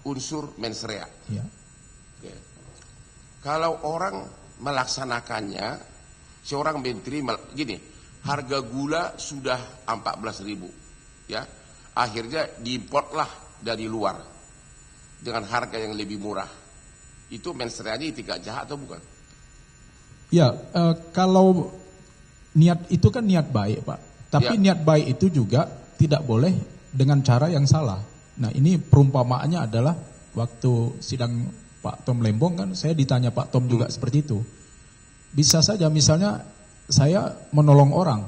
unsur mens rea. Ya. Oke. Kalau orang melaksanakannya, seorang menteri gini, harga gula sudah 14.000, ya, akhirnya diimportlah dari luar dengan harga yang lebih murah. Itu mens rea ini tidak jahat atau bukan? Ya, kalau niat itu kan niat baik, Pak. Tapi Ya. niat baik itu juga tidak boleh dengan cara yang salah. Nah, ini perumpamaannya adalah waktu sidang Pak Tom Lembong kan saya ditanya Pak Tom juga seperti itu. Bisa saja misalnya saya menolong orang,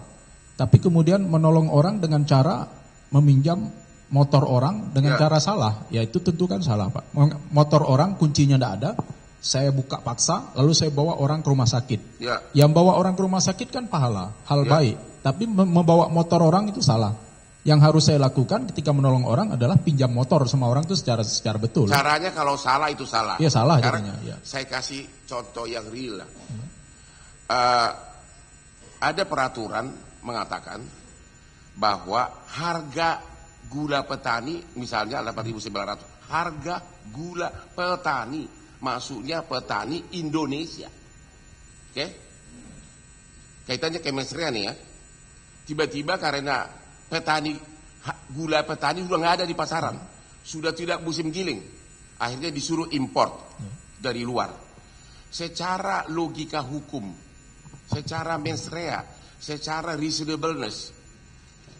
tapi kemudian menolong orang dengan cara meminjam motor orang dengan cara salah. Ya itu tentu kan salah, Pak. Motor orang kuncinya tidak ada, saya buka paksa, lalu saya bawa orang ke rumah sakit. Ya. Yang bawa orang ke rumah sakit kan pahala, hal baik. Tapi membawa motor orang itu salah. Yang harus saya lakukan ketika menolong orang adalah pinjam motor sama orang itu secara betul. Caranya kalau salah itu salah. Iya salah Sekarang jadinya. Ya. saya kasih contoh yang real lah. Ada peraturan mengatakan bahwa harga gula petani misalnya 8.900. Harga gula petani, maksudnya petani Indonesia. Oke? Kaitannya ke mens rea nih ya. Tiba-tiba karena gula petani sudah nggak ada di pasaran, sudah tidak musim giling, akhirnya disuruh import dari luar. Secara logika hukum, secara mens rea, secara reasonableness,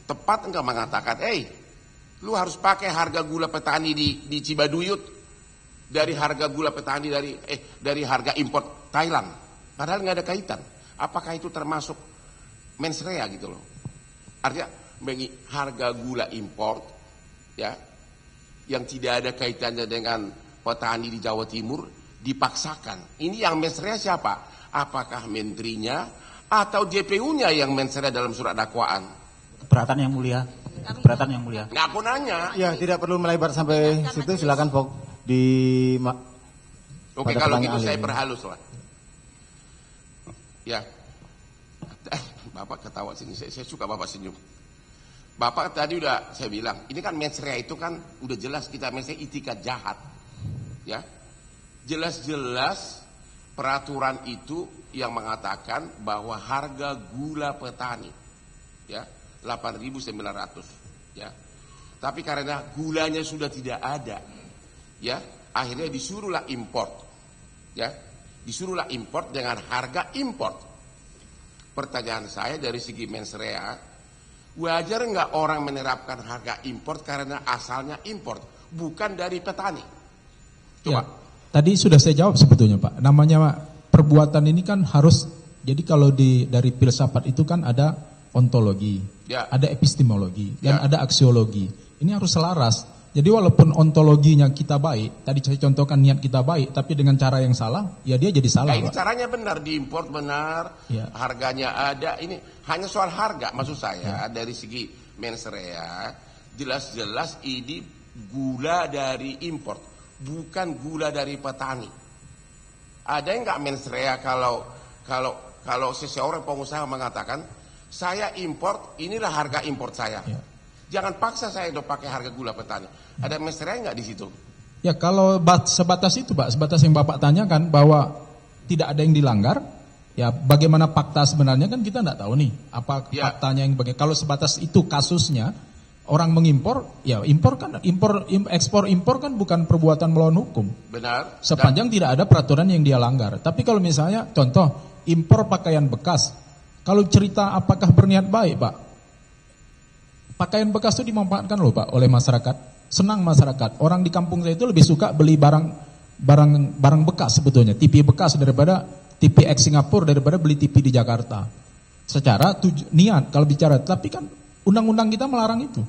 tepat enggak mengatakan, lu harus pakai harga gula petani di Cibaduyut dari harga gula petani dari harga import Thailand, padahal nggak ada kaitan. Apakah itu termasuk mens rea gitu loh? Artinya harga gula import ya yang tidak ada kaitannya dengan petani di Jawa Timur dipaksakan. Ini yang mens rea siapa? Apakah menterinya atau DPU-nya yang mens rea dalam surat dakwaan? Keberatan yang mulia. Keberatan yang mulia. Nggak aku nanya. Ya, tidak perlu melebar sampai situ. Silakan di. Oke, kalau gitu saya perhalus lah. Ya. Bapak ketawa sini. Saya suka Bapak senyum. Bapak tadi udah saya bilang, ini kan mens rea itu kan udah jelas kita mens rea itikat jahat. Ya. Jelas-jelas peraturan itu yang mengatakan bahwa harga gula petani ya 8.900 ya. Tapi karena gulanya sudah tidak ada ya, akhirnya disuruhlah import. Ya. Disuruhlah import dengan harga import. Pertanyaan saya dari segi mens rea, wajar nggak orang menerapkan harga import karena asalnya import, bukan dari petani? Coba. Ya, tadi sudah saya jawab sebetulnya Pak. Namanya perbuatan ini kan harus, jadi kalau dari filsafat itu kan ada ontologi, ada epistemologi, dan ada aksiologi. Ini harus selaras. Jadi walaupun ontologinya kita baik, tadi saya contohkan niat kita baik, tapi dengan cara yang salah, ya dia jadi salah. Ini Pak. caranya benar, diimport benar, harganya ada. Ini hanya soal harga, maksud saya dari segi mens rea, jelas-jelas ini gula dari import, bukan gula dari petani. Ada yang nggak mens rea kalau seseorang pengusaha mengatakan, saya import, inilah harga import saya. Jangan paksa saya untuk pakai harga gula petani. Ada mens rea nggak di situ? Ya kalau sebatas itu Pak, sebatas yang Bapak tanyakan bahwa tidak ada yang dilanggar, ya bagaimana fakta sebenarnya kan kita tidak tahu nih. Apa faktanya yang bagaimana. Kalau sebatas itu kasusnya, orang mengimpor, ya ekspor impor kan bukan perbuatan melawan hukum. Benar. Sepanjang tidak ada peraturan yang dia langgar. Tapi kalau misalnya contoh impor pakaian bekas, kalau cerita apakah berniat baik Pak? Pakaian bekas itu dimanfaatkan loh Pak oleh masyarakat. Senang masyarakat. Orang di kampung saya itu lebih suka beli barang bekas sebetulnya. TV bekas daripada TV X Singapura daripada beli TV di Jakarta. Secara niat kalau bicara. Tapi kan undang-undang kita melarang itu.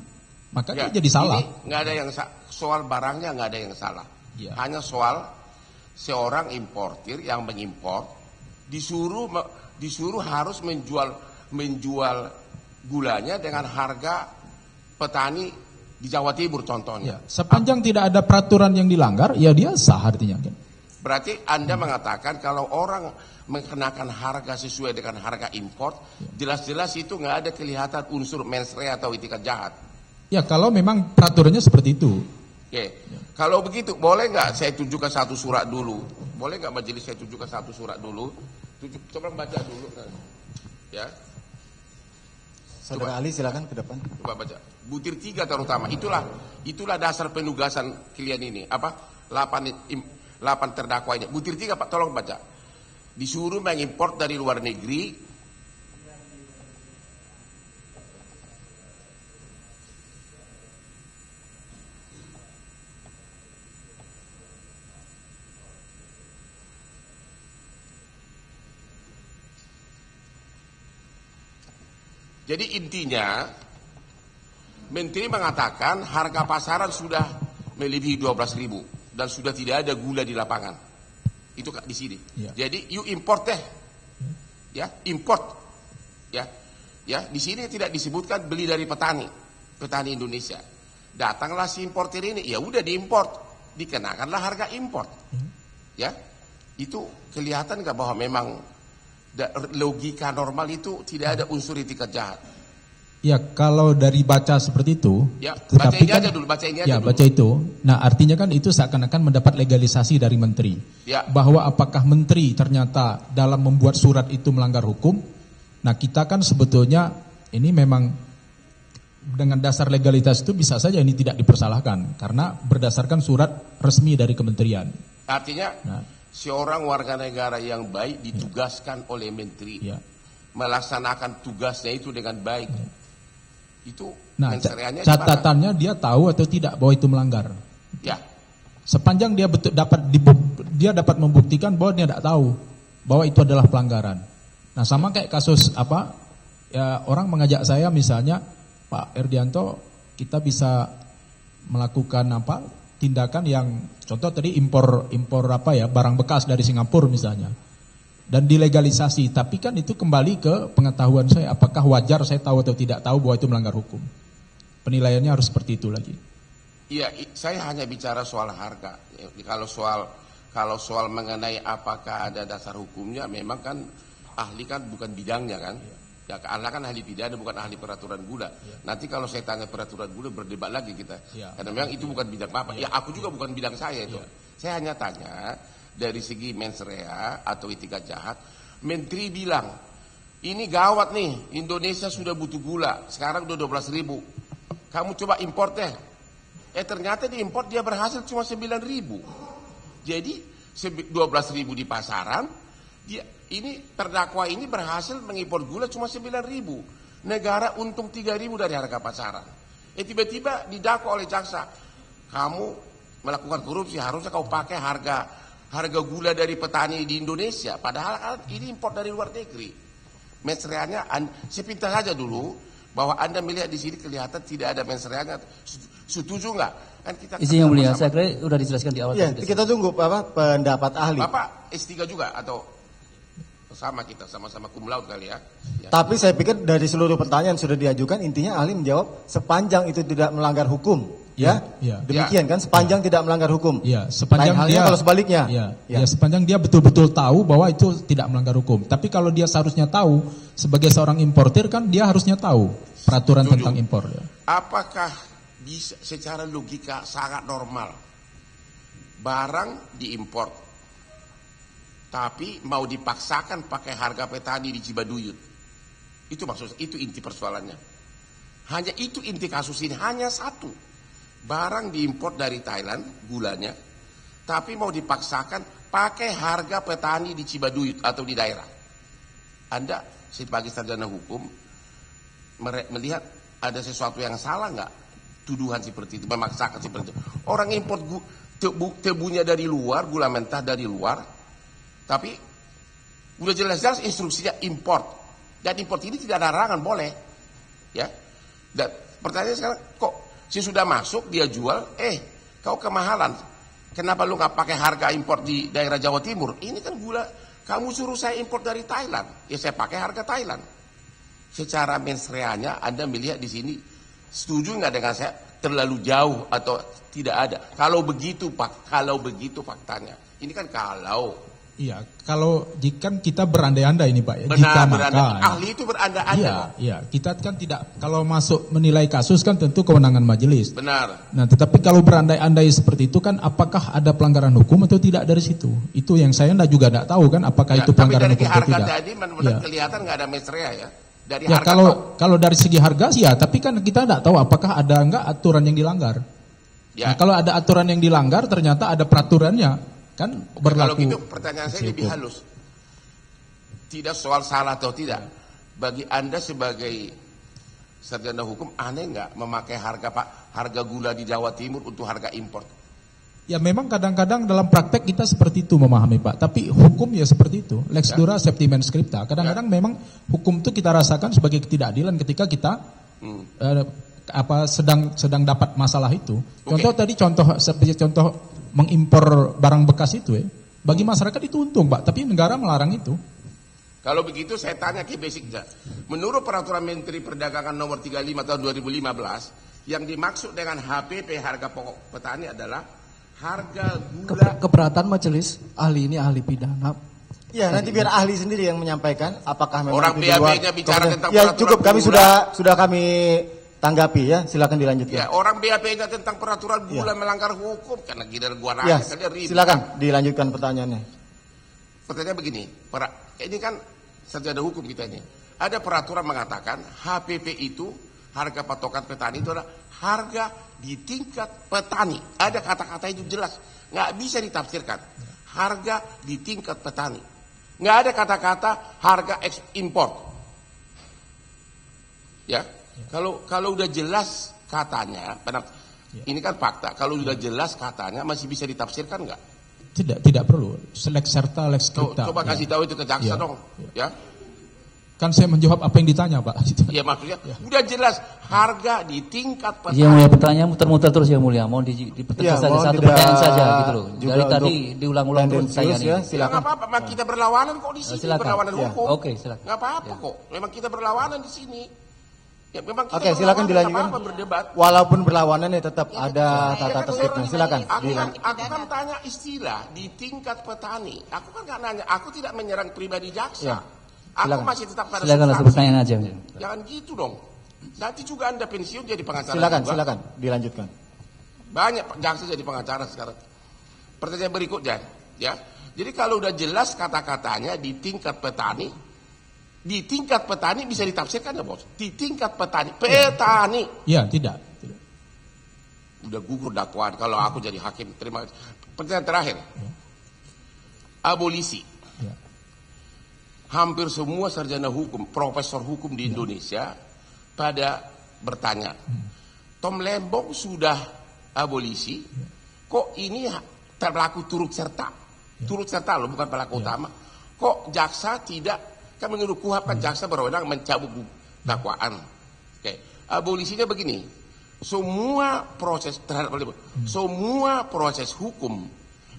Makanya jadi salah. Ini nggak ada yang soal barangnya nggak ada yang salah. Hanya soal seorang importir yang mengimpor disuruh harus menjual gulanya dengan harga petani di Jawa Timur contohnya. Sepanjang tidak ada peraturan yang dilanggar, ya dia sah artinya. Berarti Anda mengatakan kalau orang mengenakan harga sesuai dengan harga import, jelas-jelas itu nggak ada kelihatan unsur mens rea atau itikat jahat. Ya kalau memang peraturannya seperti itu. Oke. Kalau begitu, boleh nggak saya tunjukkan satu surat dulu? Boleh nggak majelis saya tunjukkan satu surat dulu? Coba baca dulu. Ya. Saudara Ali silakan ke depan. Coba baca. Butir 3 terutama. Itulah dasar penugasan kalian ini. Apa? 8 terdakwa ini. Butir 3 Pak, tolong baca. Disuruh mengimpor dari luar negeri. Jadi intinya, Menteri mengatakan harga pasaran sudah melebihi 12.000 dan sudah tidak ada gula di lapangan. Itu di sini. Ya. Jadi you import deh, ya import, ya di sini tidak disebutkan beli dari petani Indonesia. Datanglah si importer ini, ya udah diimport, dikenakanlah harga import, ya itu kelihatan nggak bahwa memang logika normal itu tidak ada unsur etikat jahat. Ya, kalau dari baca seperti itu, ya, baca ini aja dulu, baca itu. Nah, artinya kan itu seakan-akan mendapat legalisasi dari menteri. Ya. Bahwa apakah menteri ternyata dalam membuat surat itu melanggar hukum? Nah, kita kan sebetulnya ini memang dengan dasar legalitas itu bisa saja ini tidak dipersalahkan karena berdasarkan surat resmi dari kementerian. Artinya seorang warga negara yang baik ditugaskan oleh menteri melaksanakan tugasnya itu dengan baik. Itu catatannya dia tahu atau tidak bahwa itu melanggar. Ya. Sepanjang dia dapat membuktikan bahwa dia tidak tahu bahwa itu adalah pelanggaran. Nah, sama kayak kasus orang mengajak saya misalnya, Pak Erdianto, kita bisa melakukan tindakan yang contoh tadi impor barang bekas dari Singapura misalnya. Dan dilegalisasi, tapi kan itu kembali ke pengetahuan saya, apakah wajar saya tahu atau tidak tahu bahwa itu melanggar hukum. Penilaiannya harus seperti itu lagi. Iya, saya hanya bicara soal harga. Kalau soal mengenai apakah ada dasar hukumnya, memang kan ahli kan bukan bidangnya kan. Ya, karena kan ahli pidana bukan ahli peraturan gula. Nanti kalau saya tanya peraturan gula berdebat lagi kita. Karena memang itu bukan bidang Bapak. Ya, aku juga bukan bidang saya itu. Saya hanya tanya dari segi mens rea atau etikat jahat. Menteri bilang, ini gawat nih, Indonesia sudah butuh gula, sekarang udah 12.000. Kamu coba import deh. Ternyata diimport dia berhasil cuma 9.000. Jadi 12.000 di pasaran, ini terdakwa ini berhasil mengimpor gula cuma 9.000. Negara untung 3.000 dari harga pasaran. Tiba-tiba didakwa oleh jaksa, kamu melakukan korupsi, harusnya kau pakai harga gula dari petani di Indonesia, padahal ini impor dari luar negeri. Mensreanya, sepintas saja dulu bahwa Anda melihat di sini kelihatan tidak ada mensreanya. Setuju nggak? Kan kita izin yang mulia, saya kira sudah dijelaskan di awal. Ya, kita tunggu pendapat ahli. Bapak S3 juga atau sama kita sama-sama cum laude kali ya. Tapi saya pikir dari seluruh pertanyaan sudah diajukan, intinya ahli menjawab sepanjang itu tidak melanggar hukum. Demikian kan, sepanjang tidak melanggar hukum. Sepanjang dia, kalau sebaliknya. Sepanjang dia betul-betul tahu bahwa itu tidak melanggar hukum. Tapi kalau dia seharusnya tahu sebagai seorang importir kan dia harusnya tahu peraturan tentang impor. Apakah bisa secara logika sangat normal barang diimpor tapi mau dipaksakan pakai harga petani di Cibaduyut? Itu maksudnya, itu inti persoalannya. Hanya itu inti kasus ini, hanya satu. Barang diimpor dari Thailand, gulanya, tapi mau dipaksakan pakai harga petani di Cibaduyut atau di daerah. Anda sebagai sarjana hukum melihat ada sesuatu yang salah nggak? Tuduhan seperti itu, memaksakan seperti itu. Orang impor tebunya dari luar, gula mentah dari luar, tapi udah jelas-jelas instruksinya import. Dan import ini tidak ada larangan, boleh. Ya. Dan pertanyaan sekarang, kok sudah masuk dia jual, kau kemahalan. Kenapa lu nggak pakai harga impor di daerah Jawa Timur? Ini kan gula, kamu suruh saya impor dari Thailand, ya saya pakai harga Thailand. Secara mensreanya Anda melihat di sini, setuju nggak dengan saya terlalu jauh atau tidak ada? Kalau begitu faktanya. Ini kan kalau Iya, kalau jika kita berandai-andai ini Pak ya, Benar, jika berandai. maka Ahli itu berandai-andai. iya, iya, kita kan tidak, kalau masuk menilai kasus kan tentu kewenangan majelis. Benar. Nah, tetapi kalau berandai-andai seperti itu kan apakah ada pelanggaran hukum atau tidak dari situ? Itu yang saya juga tidak tahu kan apakah itu pelanggaran hukum atau tidak. Tapi dari harga tadi benar-benar kelihatan nggak ada mesrea ya. Dari Ya, harga kalau dari segi harga sih ya, tapi kan kita tidak tahu apakah ada enggak aturan yang dilanggar. Ya. Nah, kalau ada aturan yang dilanggar ternyata ada peraturannya kan berlaku. Kalau gitu pertanyaan saya lebih halus. Tidak soal salah atau tidak. Bagi Anda sebagai sarjana hukum aneh nggak memakai harga gula di Jawa Timur untuk harga impor? Ya memang kadang-kadang dalam praktek kita seperti itu memahami Pak. Tapi hukum ya seperti itu. Lex dura septi mens scripta. Kadang-kadang memang hukum itu kita rasakan sebagai ketidakadilan ketika kita sedang dapat masalah itu. Contoh tadi seperti contoh mengimpor barang bekas itu ya. Bagi masyarakat itu untung Pak, tapi negara melarang itu. Kalau begitu saya tanya ke basicnya. Menurut peraturan Menteri Perdagangan nomor 35 tahun 2015, yang dimaksud dengan HPP harga pokok petani adalah harga gula. Keberatan majelis, ahli ini ahli pidana. Ya, nanti biar ahli sendiri yang menyampaikan apakah memang Orang itu di luar. BAP-nya bicara tentang ya peraturan cukup, kami gula. sudah kami tanggapi ya, silakan dilanjutkan. Ya, orang BAP-nya tentang peraturan gula melanggar hukum karena gila gua Ya, rakyat ribet. silakan dilanjutkan pertanyaannya. Pertanyaan begini, ini kan sarjana hukum kita ini. Ada peraturan mengatakan HPP itu harga patokan petani itu adalah harga di tingkat petani. Ada kata-kata itu jelas, nggak bisa ditafsirkan. Harga di tingkat petani, nggak ada kata-kata harga import. Ya. Kalau udah jelas katanya, ini kan fakta. Kalau udah jelas katanya masih bisa ditafsirkan nggak? Tidak perlu. Lex serta lex scripta. Coba kasih tahu itu ke jaksa dong, ya. Kan saya menjawab apa yang ditanya Pak. Ya maksudnya udah jelas harga di tingkat petani. Yang mulia pertanyaan muter-muter terus yang mulia. Mohon dipertegas saja satu pertanyaan saja gitu loh. Dari tadi diulang-ulang terus pertanyaan ini. Ya, nggak apa-apa, kita berlawanan kok di sini, berlawanan hukum. Oke, silakan. Nggak apa-apa kok. Memang kita berlawanan di sini. Ya, memang kita Oke, silakan dilanjutkan. Berdebat. Walaupun berlawanan ya tetap ada tata tertibnya. Silakan. Aku kan tanya istilah di tingkat petani. Aku kan nggak nanya. Aku tidak menyerang pribadi jaksa. Ya, aku masih tetap pada silakan satu pertanyaan aja. Jangan gitu dong. Nanti juga Anda pensiun jadi pengacara. Silakan dilanjutkan. Banyak jaksa jadi pengacara sekarang. Pertanyaan berikutnya, ya. Jadi kalau udah jelas kata-katanya di tingkat petani. Di tingkat petani bisa ditafsirkan ya bos. Di tingkat petani. Ya tidak. Udah gugur dakwaan kalau aku jadi hakim. Terima kasih. Pertanyaan terakhir. Abolisi. Ya. Hampir semua sarjana hukum, profesor hukum di Indonesia pada bertanya. Tom Lembong sudah abolisi. Kok ini berlaku turut serta? Turut serta loh, bukan pelaku utama. Kok jaksa tidak? Kan menurut KUHP kan jaksa berwenang mencabut dakwaan. Oke. Abolisinya begini. Semua proses terhadap semua proses hukum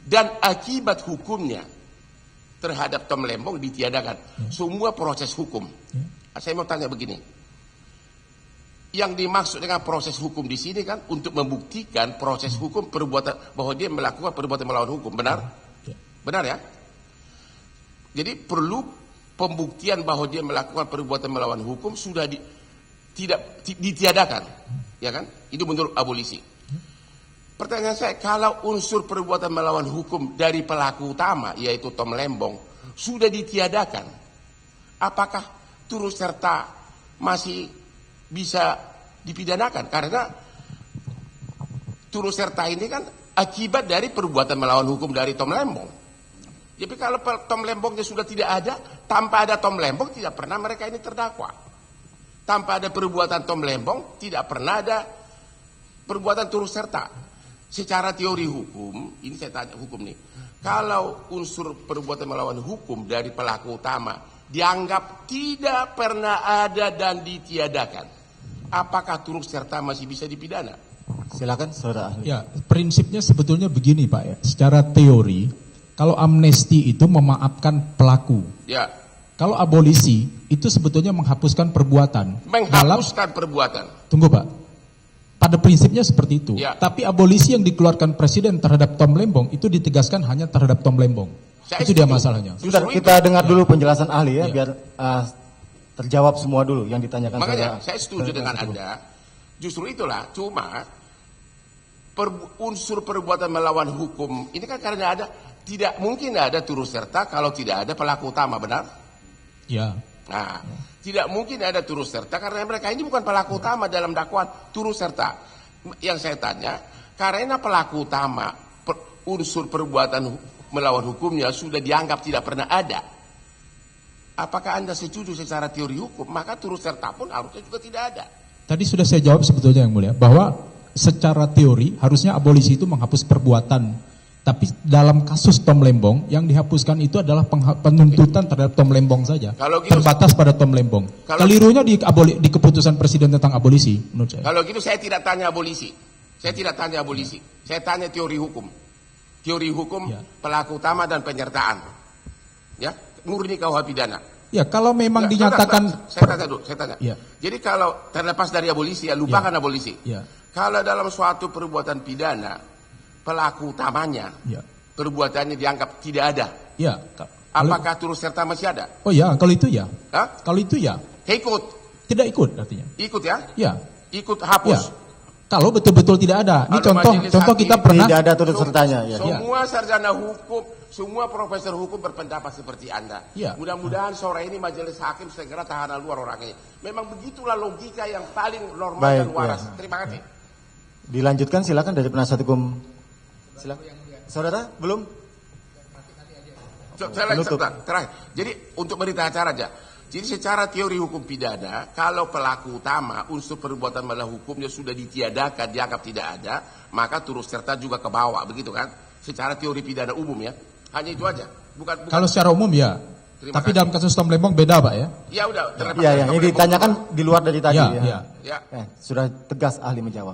dan akibat hukumnya terhadap Tom Lembong ditiadakan. Semua proses hukum. Saya mau tanya begini. Yang dimaksud dengan proses hukum di sini kan untuk membuktikan proses hukum perbuatan bahwa dia melakukan perbuatan melawan hukum. Benar? Benar ya? Jadi perlu pembuktian bahwa dia melakukan perbuatan melawan hukum sudah tidak ditiadakan, ya kan? Itu menurut abolisi. Pertanyaan saya, kalau unsur perbuatan melawan hukum dari pelaku utama yaitu Tom Lembong sudah ditiadakan, apakah turut serta masih bisa dipidanakan? Karena turut serta ini kan akibat dari perbuatan melawan hukum dari Tom Lembong. Jadi kalau Tom Lembongnya sudah tidak ada, tanpa ada Tom Lembong tidak pernah mereka ini terdakwa. Tanpa ada perbuatan Tom Lembong tidak pernah ada perbuatan turut serta. Secara teori hukum, ini saya tanya hukum nih. Kalau unsur perbuatan melawan hukum dari pelaku utama dianggap tidak pernah ada dan ditiadakan, apakah turut serta masih bisa dipidana? Silakan saudara ahli. Ya, prinsipnya sebetulnya begini Pak ya. Secara teori kalau amnesti itu memaafkan pelaku. Ya. Kalau abolisi itu sebetulnya menghapuskan perbuatan. Menghapuskan perbuatan. Tunggu Pak. Pada prinsipnya seperti itu. Ya. Tapi abolisi yang dikeluarkan Presiden terhadap Tom Lembong itu ditegaskan hanya terhadap Tom Lembong. Saya Itu dia setuju. masalahnya. Sebentar, Justru kita dengar dulu penjelasan ahli ya, Iya. biar terjawab semua dulu yang ditanyakan. Makanya saudara. saya setuju dengan Anda. Justru itulah, cuma unsur perbuatan melawan hukum ini kan karena ada, tidak mungkin ada turut serta kalau tidak ada pelaku utama, benar? Ya. Nah, tidak mungkin ada turut serta karena mereka ini bukan pelaku utama dalam dakwaan turut serta. Yang saya tanya, karena pelaku utama unsur perbuatan melawan hukumnya sudah dianggap tidak pernah ada. Apakah Anda setuju secara teori hukum? Maka turut serta pun harusnya juga tidak ada. Tadi sudah saya jawab sebetulnya Yang Mulia, bahwa secara teori harusnya abolisi itu menghapus perbuatan. Tapi dalam kasus Tom Lembong yang dihapuskan itu adalah penuntutan terhadap Tom Lembong saja. Kalau gitu, terbatas pada Tom Lembong. Kelirunya di keputusan presiden tentang abolisi menurut saya. Kalau gitu saya tidak tanya abolisi. Saya tidak tanya abolisi. Saya tanya teori hukum. Teori hukum Ya. pelaku utama dan penyertaan. Ya, murni KUH pidana. Ya, kalau memang Ya, dinyatakan saya tanya dulu, saya tanya. Ya. Jadi kalau terlepas dari abolisi ya lupakan abolisi. Ya. Kalau dalam suatu perbuatan pidana pelaku utamanya Ya. perbuatannya dianggap tidak ada. Ya. Apakah turut serta masih ada? Oh ya, kalau itu ya. Hah? Kalau itu ya. Ikut, Tidak ikut artinya. ikut ya? Ya. Ikut Ya. hapus. Kalau betul-betul tidak ada. Ini Kalau majelis contoh kita hakim pernah Tidak ada turut sertanya ya. Semua sarjana hukum, semua profesor hukum berpendapat seperti Anda. Ya. Mudah-mudahan sore ini majelis hakim segera tahanan luar orang ini. Memang begitulah logika yang paling normal Baik, dan waras. ya. Terima kasih. Dilanjutkan silakan dari penasihat hukum. Silakan. Saudara, belum? Saya Penutup. terakhir. Jadi untuk berita acara aja. Jadi secara teori hukum pidana, kalau pelaku utama unsur perbuatan melawan hukumnya sudah ditiadakan, dianggap tidak ada, maka turut serta juga ke bawah, begitu kan? Secara teori pidana umum ya. Hanya itu aja. Bukan. kalau secara umum ya. Terima Tapi kasih. dalam kasus Tom Lembong beda, Pak ya. Ya udah. terlepas Ya, dari yang Tom Lembong. ditanyakan di luar dari tadi Ya, ya. ya. Ya. Sudah tegas ahli menjawab.